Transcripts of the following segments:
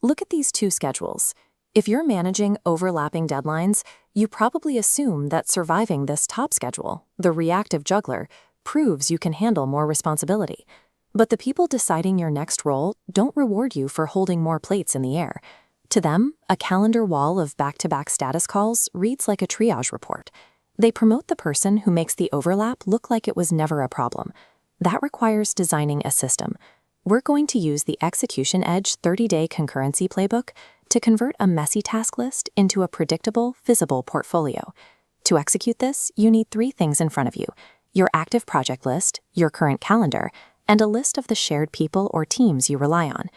Look at these two schedules. If you're managing overlapping deadlines, you probably assume that surviving this top schedule, the reactive juggler, proves you can handle more responsibility. But the people deciding your next role don't reward you for holding more plates in the air. To them, a calendar wall of back-to-back status calls reads like a triage report. They promote the person who makes the overlap look like it was never a problem. That requires designing a system. We're going to use the Execution Edge 30-day concurrency playbook to convert a messy task list into a predictable, visible portfolio. To execute this, you need 3 things in front of you: your active project list, your current calendar, and a list of the shared people or teams you rely on.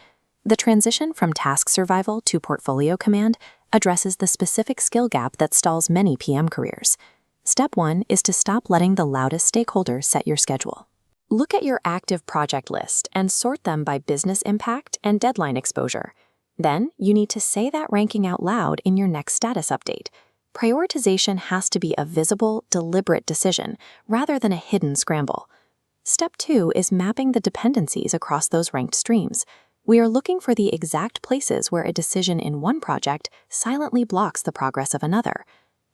The transition from task survival to portfolio command addresses the specific skill gap that stalls many PM careers. Step 1 is to stop letting the loudest stakeholders set your schedule. Look at your active project list and sort them by business impact and deadline exposure. Then, you need to say that ranking out loud in your next status update. Prioritization has to be a visible, deliberate decision rather than a hidden scramble. Step 2 is mapping the dependencies across those ranked streams. We are looking for the exact places where a decision in one project silently blocks the progress of another.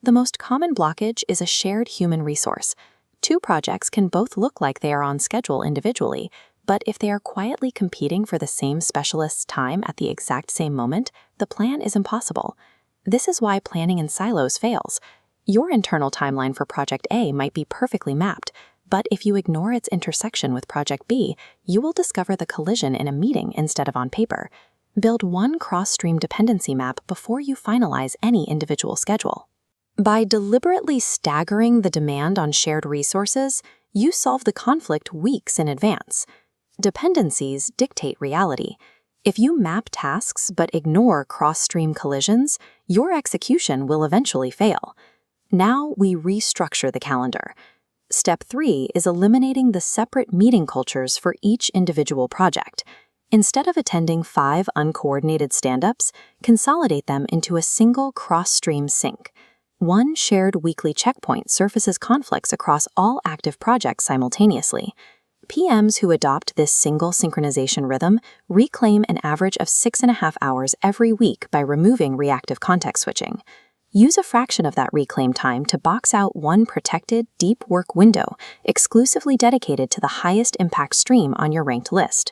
The most common blockage is a shared human resource. 2 projects can both look like they are on schedule individually, but if they are quietly competing for the same specialist's time at the exact same moment, the plan is impossible. This is why planning in silos fails. Your internal timeline for Project A might be perfectly mapped, but if you ignore its intersection with Project B, you will discover the collision in a meeting instead of on paper. Build one cross-stream dependency map before you finalize any individual schedule. By deliberately staggering the demand on shared resources, you solve the conflict weeks in advance. Dependencies dictate reality. If you map tasks but ignore cross-stream collisions, your execution will eventually fail. Now we restructure the calendar. Step 3 is eliminating the separate meeting cultures for each individual project. Instead of attending 5 uncoordinated stand-ups, consolidate them into a single cross-stream sync. One shared weekly checkpoint surfaces conflicts across all active projects simultaneously. PMs who adopt this single synchronization rhythm reclaim an average of 6.5 hours every week by removing reactive context switching. Use a fraction of that reclaim time to box out one protected, deep work window exclusively dedicated to the highest impact stream on your ranked list.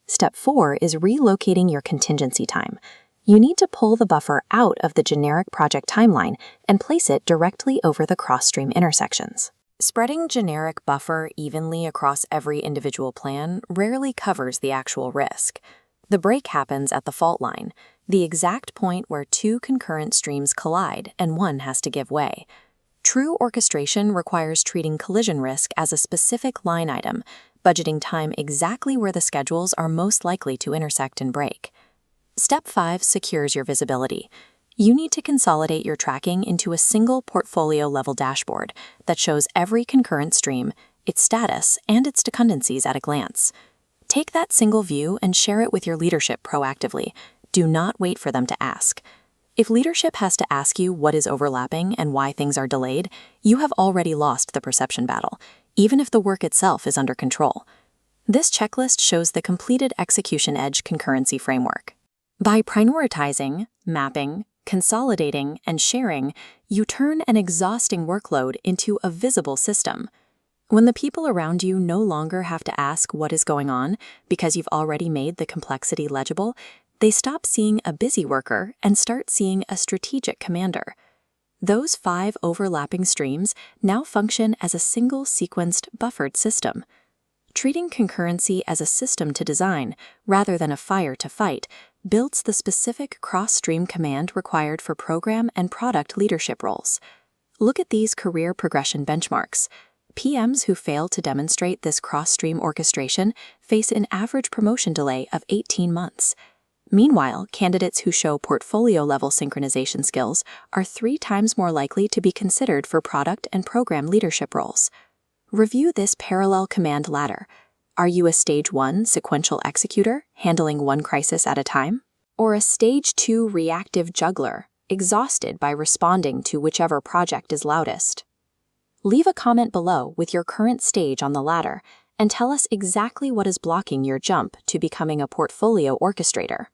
Step 4 is relocating your contingency time. You need to pull the buffer out of the generic project timeline and place it directly over the cross-stream intersections. Spreading generic buffer evenly across every individual plan rarely covers the actual risk. The break happens at the fault line, the exact point where 2 concurrent streams collide and one has to give way. True orchestration requires treating collision risk as a specific line item, budgeting time exactly where the schedules are most likely to intersect and break. Step 5 secures your visibility. You need to consolidate your tracking into a single portfolio-level dashboard that shows every concurrent stream, its status, and its dependencies at a glance. Take that single view and share it with your leadership proactively. Do not wait for them to ask. If leadership has to ask you what is overlapping and why things are delayed, you have already lost the perception battle, even if the work itself is under control. This checklist shows the completed Execution Edge concurrency framework. By prioritizing, mapping, consolidating, and sharing, you turn an exhausting workload into a visible system. When the people around you no longer have to ask what is going on because you've already made the complexity legible, they stop seeing a busy worker and start seeing a strategic commander. Those 5 overlapping streams now function as a single sequenced, buffered system. Treating concurrency as a system to design, rather than a fire to fight, builds the specific cross-stream command required for program and product leadership roles. Look at these career progression benchmarks. PMs who fail to demonstrate this cross-stream orchestration face an average promotion delay of 18 months. Meanwhile, candidates who show portfolio-level synchronization skills are 3 times more likely to be considered for product and program leadership roles. Review this parallel command ladder. Are you a Stage 1 sequential executor, handling one crisis at a time? Or a Stage 2 reactive juggler, exhausted by responding to whichever project is loudest? Leave a comment below with your current stage on the ladder and tell us exactly what is blocking your jump to becoming a portfolio orchestrator.